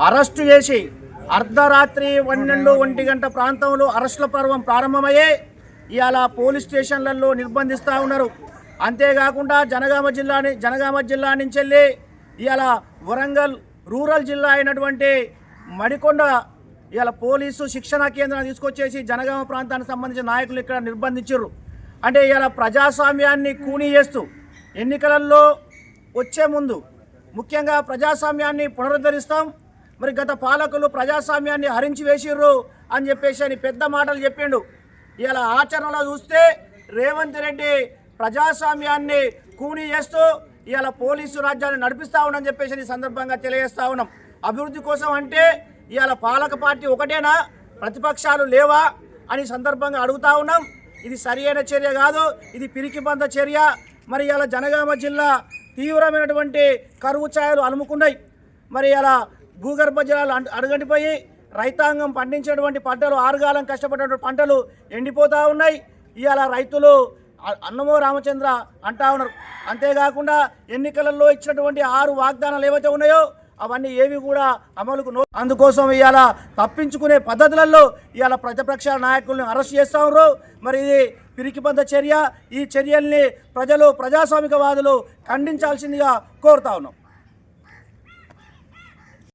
Arrest చేసి అర్ధరాత్రి 12 గంట ప్రాంతంలో అరెస్టుల పర్వం ప్రారంభమయ్యే ఇవాళ పోలీస్ స్టేషన్లలో నిర్బంధిస్తూ ఉన్నారు. అంతేకాకుండా జనగామ జిల్లా నుంచి వెళ్ళి ఇవాళ వరంగల్ రూరల్ జిల్లా అయినటువంటి మడికొండ ఇవాళ పోలీసు శిక్షణా కేంద్రాన్ని తీసుకొచ్చేసి జనగామ ప్రాంతానికి సంబంధించిన నాయకులు ఇక్కడ నిర్బంధించారు. అంటే ఇవాళ ప్రజాస్వామ్యాన్ని కూనీ చేస్తూ ఎన్నికలలో వచ్చే ముందు ముఖ్యంగా ప్రజాస్వామ్యాన్ని పునరుద్ధరిస్తాం, మరి గత పాలకులు ప్రజాస్వామ్యాన్ని హరించి వేసిర్రు అని చెప్పేసి అని పెద్ద మాటలు చెప్పిండు. ఇలా ఆచరణలో చూస్తే రేవంత్ రెడ్డి ప్రజాస్వామ్యాన్ని కూనీ చేస్తూ ఇలా పోలీసు రాజ్యాన్ని నడిపిస్తూ ఉన్నామని చెప్పేసి ఈ సందర్భంగా తెలియజేస్తూ ఉన్నాం. అభివృద్ధి కోసం అంటే ఇవాళ పాలక పార్టీ ఒకటేనా, ప్రతిపక్షాలు లేవా అని సందర్భంగా అడుగుతూ ఉన్నాం. ఇది సరియైన చర్య కాదు, ఇది పిరికిబంద చర్య. మరి ఇలా జనగామ జిల్లా తీవ్రమైనటువంటి కరువు ఛాయలు అలుముకున్నాయి. మరి ఇలా భూగర్భ జలాలు అడుగంటిపోయి రైతాంగం పండించినటువంటి పంటలు, ఆరుగాలం కష్టపడినటువంటి పంటలు ఎండిపోతూ ఉన్నాయి. ఇవాళ రైతులు అన్నమో రామచంద్ర అంటా ఉన్నారు. అంతేకాకుండా ఎన్నికలలో ఇచ్చినటువంటి 6 వాగ్దానాలు ఏవైతే ఉన్నాయో అవన్నీ ఏవి కూడా అమలుకు అందుకోసం ఇవాళ తప్పించుకునే పద్ధతులలో ఇవాళ ప్రతిపక్ష నాయకుల్ని అరెస్ట్ చేస్తూ ఉన్నారు. మరి ఇది పిరికిబంద చర్య. ఈ చర్యల్ని ప్రజాస్వామికవాదులు ఖండించాల్సిందిగా కోరుతా ఉన్నాం.